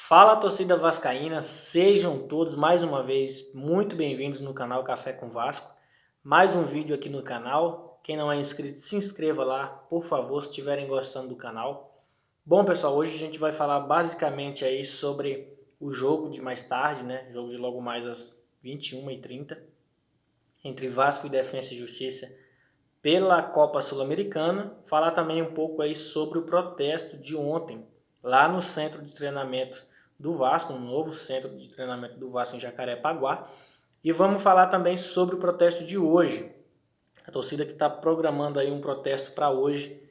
Fala, torcida vascaína, sejam todos mais uma vez muito bem-vindos no canal Café com Vasco. Mais um vídeo aqui no canal. Quem não é inscrito, se inscreva lá, por favor, se estiverem gostando do canal. Bom, pessoal, hoje a gente vai falar basicamente aí sobre o jogo de mais tarde, né? Jogo de logo mais às 21h30, entre Vasco e Defensa e Justiça pela Copa Sul-Americana. Falar também um pouco aí sobre o protesto de ontem, lá no centro de treinamento do Vasco, no novo centro de treinamento do Vasco em Jacarepaguá. E vamos falar também sobre o protesto de hoje. A torcida que está programando aí um protesto para hoje.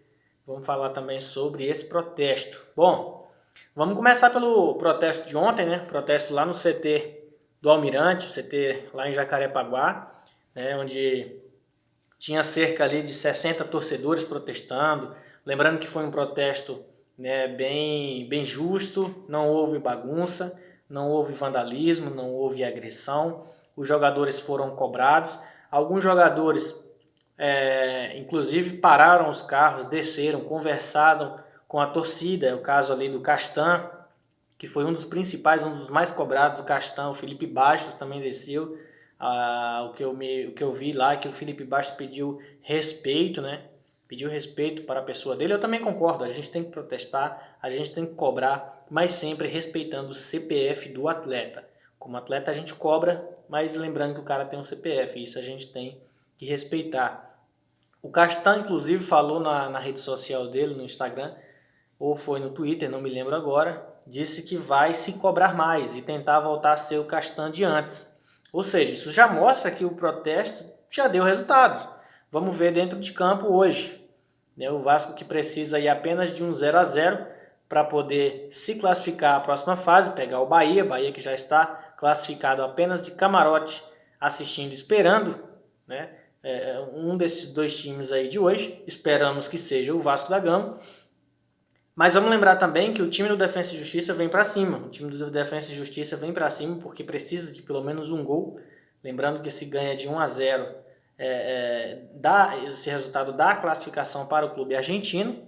Vamos falar também sobre esse protesto. Bom, vamos começar pelo protesto de ontem, né? Protesto lá no CT do Almirante, CT lá em Jacarepaguá, né? Onde tinha cerca ali de 60 torcedores protestando. Lembrando que foi um protesto, né, bem justo, não houve bagunça, não houve vandalismo, não houve agressão. Os jogadores foram cobrados. Alguns jogadores, inclusive, pararam os carros, desceram, conversaram com a torcida. É o caso ali do Castan, que foi um dos principais, um dos mais cobrados, o Castan. O Felipe Bastos também desceu. O que eu vi lá é que o Felipe Bastos pediu respeito, né? Pediu respeito para a pessoa dele. Eu também concordo, a gente tem que protestar, a gente tem que cobrar, mas sempre respeitando o CPF do atleta. Como atleta a gente cobra, mas lembrando que o cara tem um CPF, isso a gente tem que respeitar. O Castan, inclusive, falou na rede social dele, no Instagram, ou foi no Twitter, não me lembro agora, disse que vai se cobrar mais e tentar voltar a ser o Castan de antes. Ou seja, isso já mostra que o protesto já deu resultado. Vamos ver dentro de campo hoje. O Vasco que precisa ir apenas de um 0-0 para poder se classificar à próxima fase, pegar o Bahia que já está classificado apenas de camarote, assistindo, esperando, né? Um desses dois times aí de hoje. Esperamos que seja o Vasco da Gama. Mas vamos lembrar também que o time do Defensa e Justiça vem para cima. O time do Defensa e Justiça vem para cima porque precisa de pelo menos um gol. Lembrando que se ganha de 1-0, esse resultado dá a classificação para o clube argentino,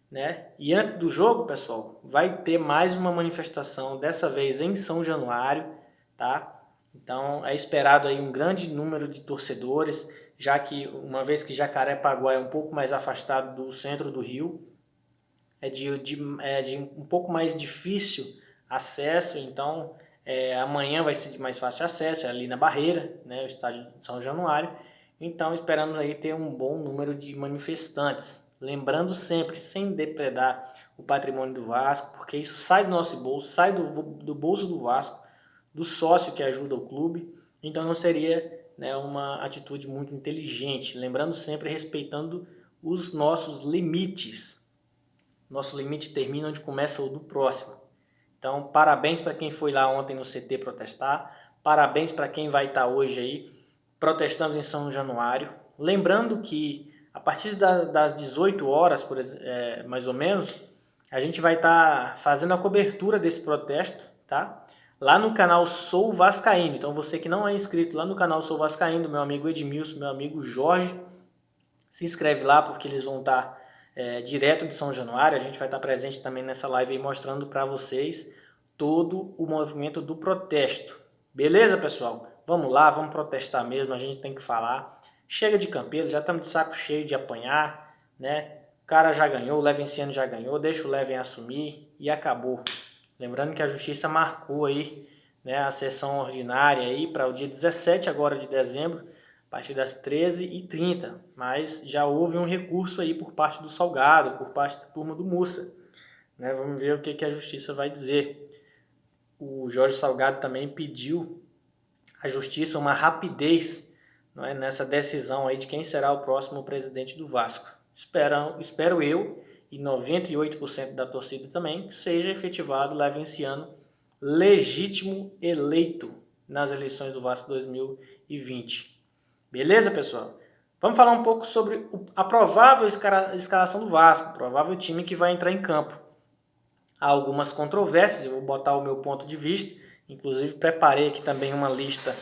né? E antes do jogo, pessoal, vai ter mais uma manifestação, dessa vez em São Januário, tá? Então é esperado aí um grande número de torcedores, já que uma vez que Jacarepaguá é um pouco mais afastado do centro do Rio, é de um pouco mais difícil acesso, então amanhã vai ser de mais fácil acesso, é ali na Barreira, né, o estádio de São Januário. Então esperamos aí ter um bom número de manifestantes. Lembrando sempre, sem depredar o patrimônio do Vasco, porque isso sai do nosso bolso, sai do bolso do Vasco, do sócio que ajuda o clube, então não seria, né, uma atitude muito inteligente. Lembrando sempre, respeitando os nossos limites. Nosso limite termina onde começa o do próximo. Então, parabéns para quem foi lá ontem no CT protestar. Parabéns para quem vai estar hoje aí protestando em São Januário. Lembrando que a partir das 18 horas, mais ou menos, a gente vai estar fazendo a cobertura desse protesto, tá? Lá no canal Sou Vascaíno. Então, você que não é inscrito lá no canal Sou Vascaíno, meu amigo Edmilson, meu amigo Jorge, se inscreve lá porque eles vão estar direto de São Januário. A gente vai estar presente também nessa live aí, mostrando para vocês todo o movimento do protesto. Beleza, pessoal? Vamos lá, vamos protestar mesmo, a gente tem que falar. Chega de campeiro, já estamos de saco cheio de apanhar, né? O cara já ganhou, o Levenciano já ganhou, deixa o Leven assumir e acabou. Lembrando que a Justiça marcou aí, né, a sessão ordinária aí para o dia 17 agora de dezembro, a partir das 13h30, mas já houve um recurso aí por parte do Salgado, por parte da turma do Mussa, né? Vamos ver o que a Justiça vai dizer. O Jorge Salgado também pediu à Justiça uma rapidez, não é, nessa decisão aí de quem será o próximo presidente do Vasco. Espero eu, e 98% da torcida também, que seja efetivado o Levenciano legítimo eleito nas eleições do Vasco 2020. Beleza, pessoal? Vamos falar um pouco sobre a provável escalação do Vasco, o provável time que vai entrar em campo. Há algumas controvérsias, eu vou botar o meu ponto de vista, inclusive preparei aqui também uma lista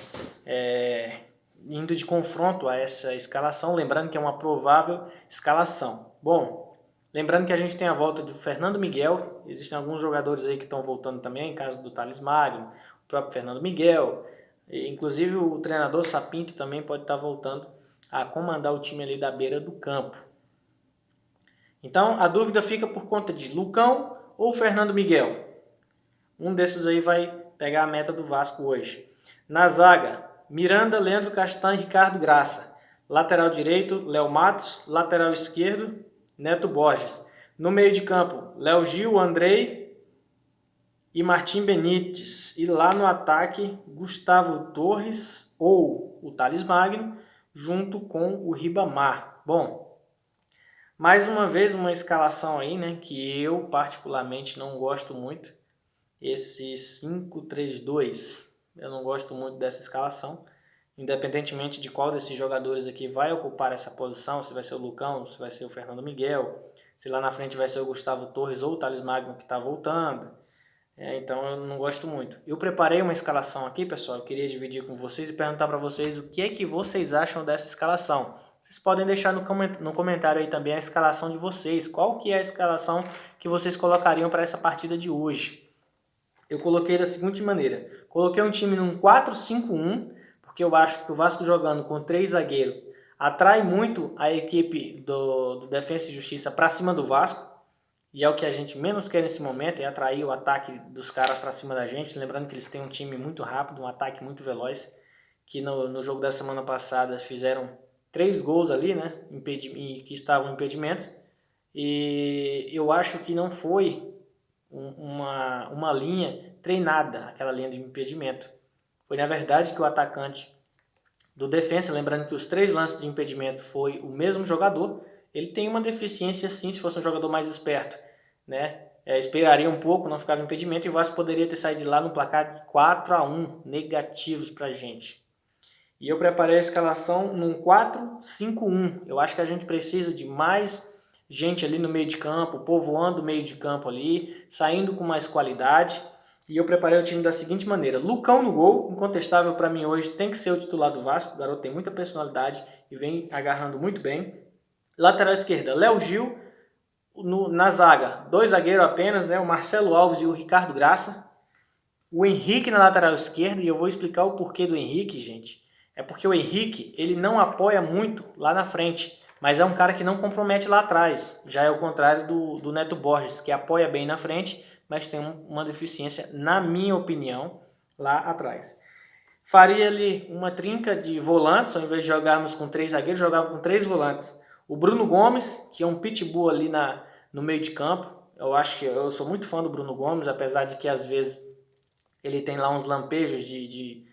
indo de confronto a essa escalação, lembrando que é uma provável escalação. Bom, Lembrando que a gente tem a volta do Fernando Miguel, existem alguns jogadores aí que estão voltando também, em caso do Thales Magno, o próprio Fernando Miguel, inclusive o treinador Sapinto também pode estar voltando a comandar o time ali da beira do campo. Então a dúvida fica por conta de Lucão ou Fernando Miguel. Um desses aí vai pegar a meta do Vasco hoje. Na zaga, Miranda, Leandro Castan e Ricardo Graça. Lateral direito, Léo Matos. Lateral esquerdo, Neto Borges. No meio de campo, Léo Gil, Andrei e Martim Benítez. E lá no ataque, Gustavo Torres ou o Thales Magno, junto com o Ribamar. Bom, mais uma vez uma escalação aí, né, que eu particularmente não gosto muito. Esse 5-3-2, eu não gosto muito dessa escalação. Independentemente de qual desses jogadores aqui vai ocupar essa posição, se vai ser o Lucão, se vai ser o Fernando Miguel, se lá na frente vai ser o Gustavo Torres ou o Thales Magno que está voltando. Então eu não gosto muito. Eu preparei uma escalação aqui, pessoal, eu queria dividir com vocês e perguntar para vocês o que é que vocês acham dessa escalação. Vocês podem deixar no comentário aí também a escalação de vocês. Qual que é a escalação que vocês colocariam para essa partida de hoje? Eu coloquei da seguinte maneira. Coloquei um time num 4-5-1, porque eu acho que o Vasco jogando com 3 zagueiros atrai muito a equipe do Defensa e Justiça para cima do Vasco. E é o que a gente menos quer nesse momento, é atrair o ataque dos caras para cima da gente. Lembrando que eles têm um time muito rápido, um ataque muito veloz, que no jogo da semana passada fizeram 3 gols ali, né, que estavam impedimentos. E eu acho que não foi uma linha treinada, aquela linha de impedimento. Foi na verdade que o atacante do defensa, lembrando que os 3 lances de impedimento foi o mesmo jogador, ele tem uma deficiência sim, se fosse um jogador mais esperto, né? Esperaria um pouco, não ficava impedimento e o Vasco poderia ter saído de lá no placar de 4-1 negativos pra gente. E eu preparei a escalação num 4-5-1. Eu acho que a gente precisa de mais gente ali no meio de campo, povoando o meio de campo ali, saindo com mais qualidade. E eu preparei o time da seguinte maneira. Lucão no gol, incontestável para mim hoje, tem que ser o titular do Vasco. O garoto tem muita personalidade e vem agarrando muito bem. Lateral esquerda, Léo Gil. Na zaga, 2 zagueiros apenas, né? O Marcelo Alves e o Ricardo Graça. O Henrique na lateral esquerda, e eu vou explicar o porquê do Henrique, gente. É porque o Henrique, ele não apoia muito lá na frente, mas é um cara que não compromete lá atrás. Já é o contrário do Neto Borges, que apoia bem na frente, mas tem uma deficiência, na minha opinião, lá atrás. Faria ali uma trinca de volantes, ao invés de jogarmos com 3 zagueiros, jogava com 3 volantes. O Bruno Gomes, que é um pitbull ali no meio de campo. Eu sou muito fã do Bruno Gomes, apesar de que às vezes ele tem lá uns lampejos de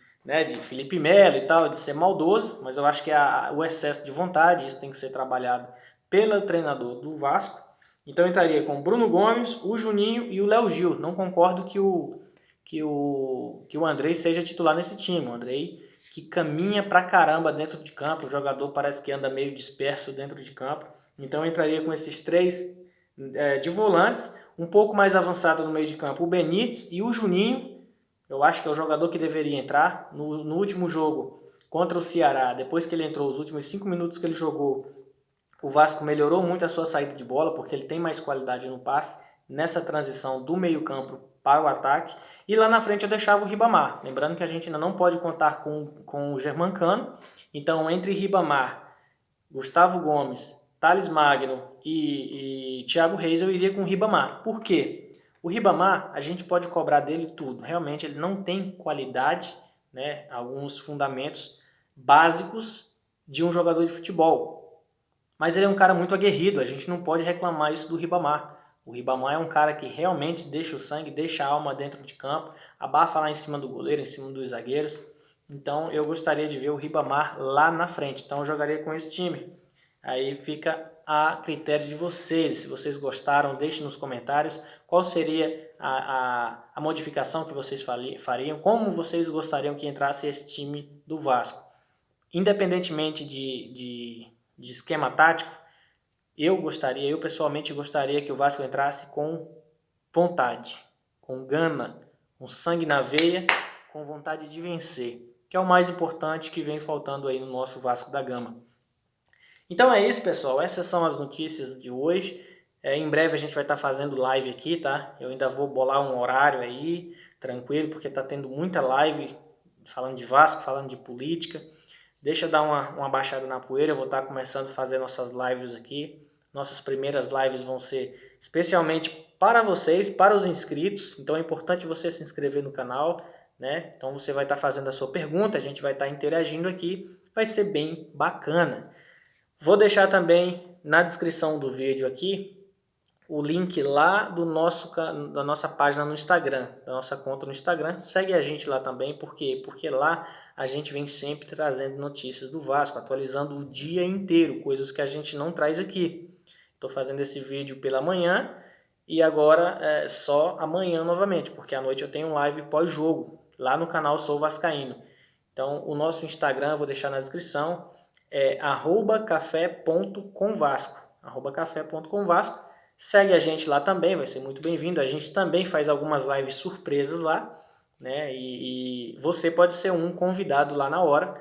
Felipe Melo e tal, de ser maldoso, mas eu acho que o excesso de vontade, isso tem que ser trabalhado pelo treinador do Vasco. Então eu entraria com o Bruno Gomes, o Juninho e o Léo Gil. Não concordo que o Andrei seja titular nesse time. O Andrei que caminha pra caramba dentro de campo, o jogador parece que anda meio disperso dentro de campo. Então eu entraria com esses 3 de volantes, um pouco mais avançado no meio de campo, o Benítez e o Juninho. Eu acho que é o jogador que deveria entrar. No último jogo contra o Ceará, depois que ele entrou, os últimos 5 minutos que ele jogou, o Vasco melhorou muito a sua saída de bola, porque ele tem mais qualidade no passe, nessa transição do meio campo para o ataque. E lá na frente eu deixava o Ribamar. Lembrando que a gente ainda não pode contar com o Germancano. Então, entre Ribamar, Gustavo Gomes, Thales Magno e Thiago Reis, eu iria com o Ribamar. Por quê? O Ribamar, a gente pode cobrar dele tudo. Realmente, ele não tem qualidade, né? Alguns fundamentos básicos de um jogador de futebol. Mas ele é um cara muito aguerrido, a gente não pode reclamar isso do Ribamar. O Ribamar é um cara que realmente deixa o sangue, deixa a alma dentro de campo, abafa lá em cima do goleiro, em cima dos zagueiros. Então eu gostaria de ver o Ribamar lá na frente. Então eu jogaria com esse time. Aí fica a critério de vocês. Se vocês gostaram, deixem nos comentários qual seria a modificação que vocês fariam, como vocês gostariam que entrasse esse time do Vasco. Independentemente de esquema tático, eu pessoalmente gostaria que o Vasco entrasse com vontade, com gana, com sangue na veia, com vontade de vencer, que é o mais importante que vem faltando aí no nosso Vasco da Gama. Então é isso, pessoal. Essas são as notícias de hoje. Em breve a gente vai estar fazendo live aqui, tá? Eu ainda vou bolar um horário aí, tranquilo, porque tá tendo muita live falando de Vasco, falando de política. Deixa eu dar uma baixada na poeira, eu vou estar começando a fazer nossas lives aqui. Nossas primeiras lives vão ser especialmente para vocês, para os inscritos. Então é importante você se inscrever no canal, né? Então você vai estar fazendo a sua pergunta, a gente vai estar interagindo aqui. Vai ser bem bacana. Vou deixar também na descrição do vídeo aqui o link lá da nossa página no Instagram, da nossa conta no Instagram. Segue a gente lá também, por quê? Porque lá a gente vem sempre trazendo notícias do Vasco, atualizando o dia inteiro, coisas que a gente não traz aqui. Estou fazendo esse vídeo pela manhã e agora é só amanhã novamente, porque à noite eu tenho um live pós-jogo, lá no canal Sou Vascaíno. Então o nosso Instagram, eu vou deixar na descrição, é @café.comvasco, @café.comvasco. Segue a gente lá também, vai ser muito bem-vindo. A gente também faz algumas lives surpresas lá, né? E você pode ser um convidado lá na hora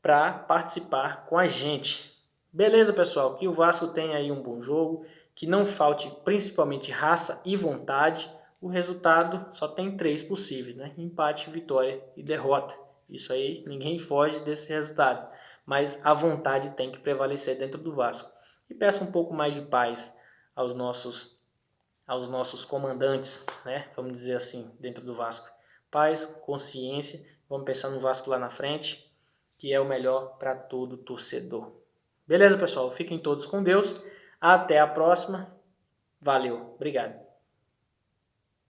para participar com a gente. Beleza, pessoal? Que o Vasco tenha aí um bom jogo, que não falte principalmente raça e vontade. O resultado só tem 3 possíveis, né? Empate, vitória e derrota. Isso aí, ninguém foge desses resultados. Mas a vontade tem que prevalecer dentro do Vasco. E peço um pouco mais de paz aos nossos comandantes, né? Vamos dizer assim, dentro do Vasco. Paz, consciência, vamos pensar no Vasco lá na frente, que é o melhor para todo torcedor. Beleza, pessoal? Fiquem todos com Deus. Até a próxima. Valeu. Obrigado.